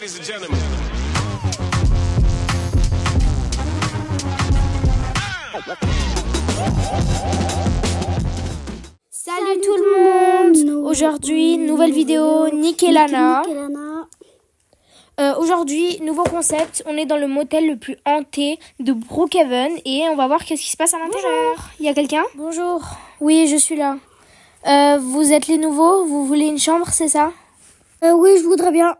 Ladies and gentlemen. Salut tout le monde. Aujourd'hui, nouvelle vidéo, Nick et Lana. Aujourd'hui, nouveau concept. On est dans le motel le plus hanté de Brookhaven et on va voir qu'est-ce qui se passe à l'intérieur. Il y a quelqu'un? Bonjour. Oui, je suis là. Vous êtes les nouveaux? Vous voulez une chambre, c'est ça? Oui, je voudrais bien.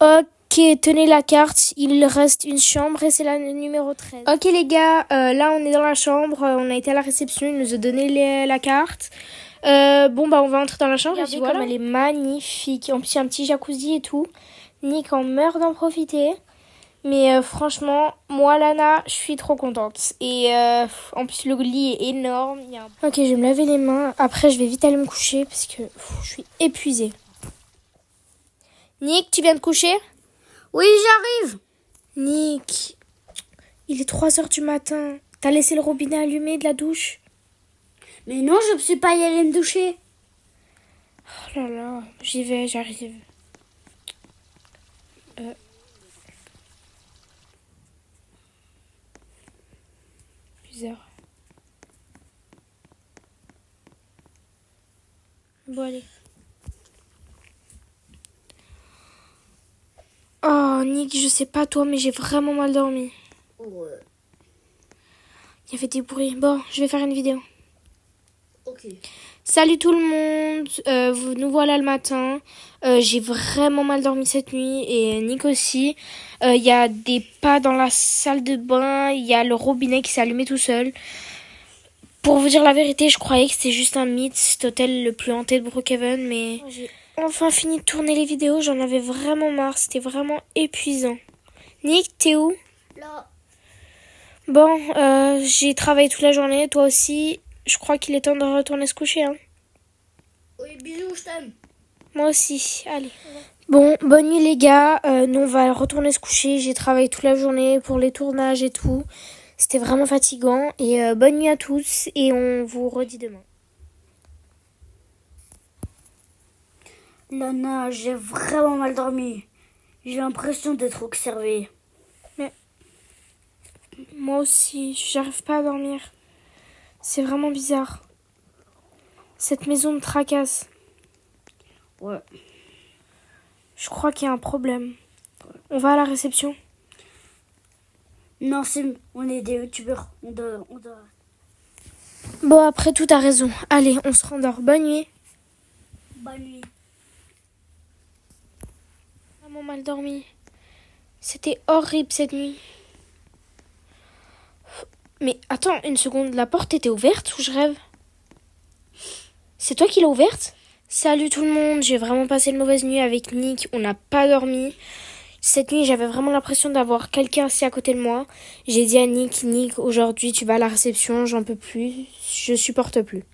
Ok, tenez la carte. Il reste une chambre et c'est la numéro 13. Ok les gars, là on est dans la chambre. On a été à la réception, il nous a donné la carte. Bon bah on va entrer dans la chambre. Regardez comme elle est magnifique. En plus il y a un petit jacuzzi et tout. Nick en meurt d'en profiter. Mais franchement, moi Lana, je suis trop contente. Et en plus le lit est énorme. Ok, je vais me laver les mains. Après je vais vite aller me coucher parce que je suis épuisée. Nick, tu viens de coucher? Oui, j'arrive. Nick, il est 3h du matin. T'as laissé le robinet allumé de la douche? Mais non, je ne suis pas y aller me doucher. Oh là là, j'y vais, j'arrive. Bizarre. Bon, allez. Oh, Nick, je sais pas toi, mais j'ai vraiment mal dormi. Ouais. Il y avait des bruits. Bon, je vais faire une vidéo. Ok. Salut tout le monde, nous voilà le matin. J'ai vraiment mal dormi cette nuit et Nick aussi. Il y a des pas dans la salle de bain, il y a le robinet qui s'est allumé tout seul. Pour vous dire la vérité, je croyais que c'était juste un mythe, cet hôtel le plus hanté de Brookhaven, mais j'ai enfin fini de tourner les vidéos, j'en avais vraiment marre, c'était vraiment épuisant. Nick, t'es où? Là. Bon, j'ai travaillé toute la journée, toi aussi. Je crois qu'il est temps de retourner se coucher, hein. Oui, bisous, je t'aime. Moi aussi, allez. Bon, bonne nuit les gars, nous on va retourner se coucher, j'ai travaillé toute la journée pour les tournages et tout. C'était vraiment fatigant et bonne nuit à tous et on vous redit demain. Lana, j'ai vraiment mal dormi. J'ai l'impression d'être observée. Mais moi aussi, j'arrive pas à dormir. C'est vraiment bizarre. Cette maison me tracasse. Ouais. Je crois qu'il y a un problème. On va à la réception? Non, on est des youtubeurs. On doit... Bon, après tout, t'as raison. Allez, on se rendort. Bonne nuit. Bonne nuit. Vraiment mal dormi. C'était horrible cette nuit. Mais attends, une seconde, la porte était ouverte ou je rêve? C'est toi qui l'as ouverte? Salut tout le monde, j'ai vraiment passé une mauvaise nuit avec Nick, on n'a pas dormi. Cette nuit, j'avais vraiment l'impression d'avoir quelqu'un assis à côté de moi. J'ai dit à Nick, aujourd'hui tu vas à la réception, j'en peux plus, je supporte plus.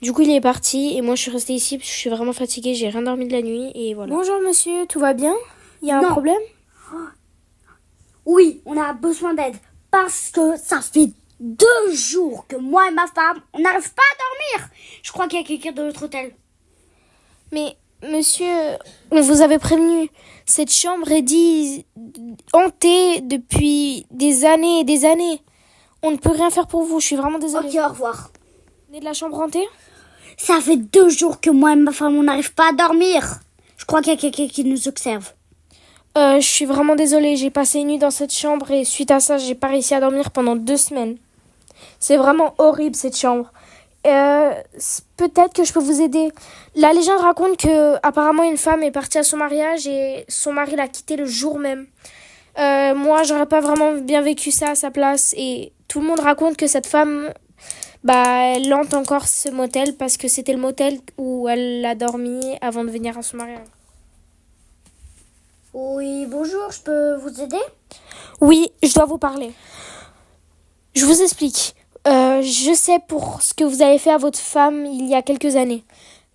Du coup, il est parti et moi je suis restée ici parce que je suis vraiment fatiguée, j'ai rien dormi de la nuit et voilà. Bonjour monsieur, tout va bien? Il y a un problème? Oui, on a besoin d'aide parce que ça fait 2 jours que moi et ma femme, on n'arrive pas à dormir. Je crois qu'il y a quelqu'un de notre hôtel. Mais monsieur, on vous avait prévenu, cette chambre est dit hantée depuis des années et des années. On ne peut rien faire pour vous, je suis vraiment désolée. Ok, au revoir. Vous êtes de la chambre hantée? Ça fait 2 jours que moi et ma femme, on n'arrive pas à dormir. Je crois qu'il y a quelqu'un qui nous observe. Je suis vraiment désolée, j'ai passé une nuit dans cette chambre et suite à ça, j'ai pas réussi à dormir pendant 2 semaines. C'est vraiment horrible cette chambre. Peut-être que je peux vous aider. La légende raconte que apparemment une femme est partie à son mariage et son mari l'a quittée le jour même. Moi, j'aurais pas vraiment bien vécu ça à sa place et tout le monde raconte que cette femme, elle hante encore ce motel parce que c'était le motel où elle a dormi avant de venir à son mariage. Oui, bonjour, je peux vous aider? Oui, je dois vous parler. Je vous explique. Je sais pour ce que vous avez fait à votre femme il y a quelques années.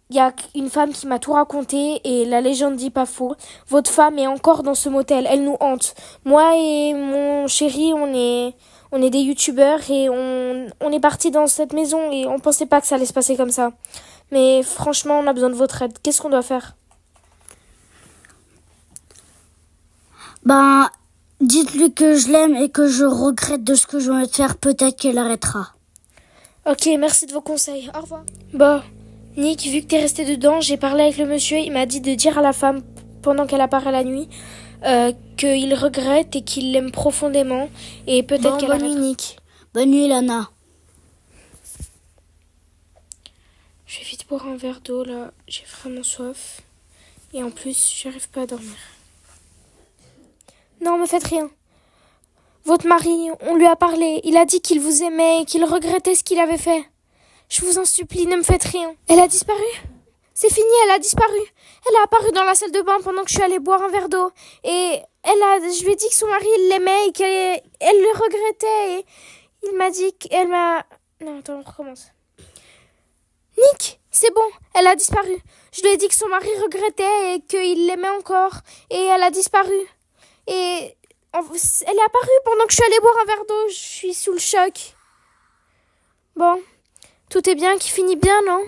Il y a une femme qui m'a tout raconté et la légende dit pas faux. Votre femme est encore dans ce motel, elle nous hante. Moi et mon chéri, on est des youtubeurs et on est partis dans cette maison et on pensait pas que ça allait se passer comme ça. Mais franchement, on a besoin de votre aide. Qu'est-ce qu'on doit faire? Ben, dites-lui que je l'aime et que je regrette de ce que je viens de faire. Peut-être qu'elle arrêtera. Ok, merci de vos conseils. Au revoir. Bah, Nick, vu que t'es resté dedans, j'ai parlé avec le monsieur. Il m'a dit de dire à la femme, pendant qu'elle apparaît la nuit, qu'il regrette et qu'il l'aime profondément. Et peut-être qu'elle Bonne nuit, arrêtera. Nick. Bonne nuit, Lana. Je vais vite boire un verre d'eau, là. J'ai vraiment soif. Et en plus, j'arrive pas à dormir. Non, me faites rien. Votre mari, on lui a parlé. Il a dit qu'il vous aimait et qu'il regrettait ce qu'il avait fait. Je vous en supplie, ne me faites rien. Elle a disparu? C'est fini, elle a disparu. Elle a apparu dans la salle de bain pendant que je suis allée boire un verre d'eau. Et je lui ai dit que son mari l'aimait et qu'elle le regrettait. Et il m'a dit qu'elle m'a... Non, attends, on recommence. Nick, c'est bon, elle a disparu. Je lui ai dit que son mari regrettait et qu'il l'aimait encore. Et elle a disparu. Et elle est apparue pendant que je suis allée boire un verre d'eau. Je suis sous le choc. Bon, tout est bien qui finit bien, non ?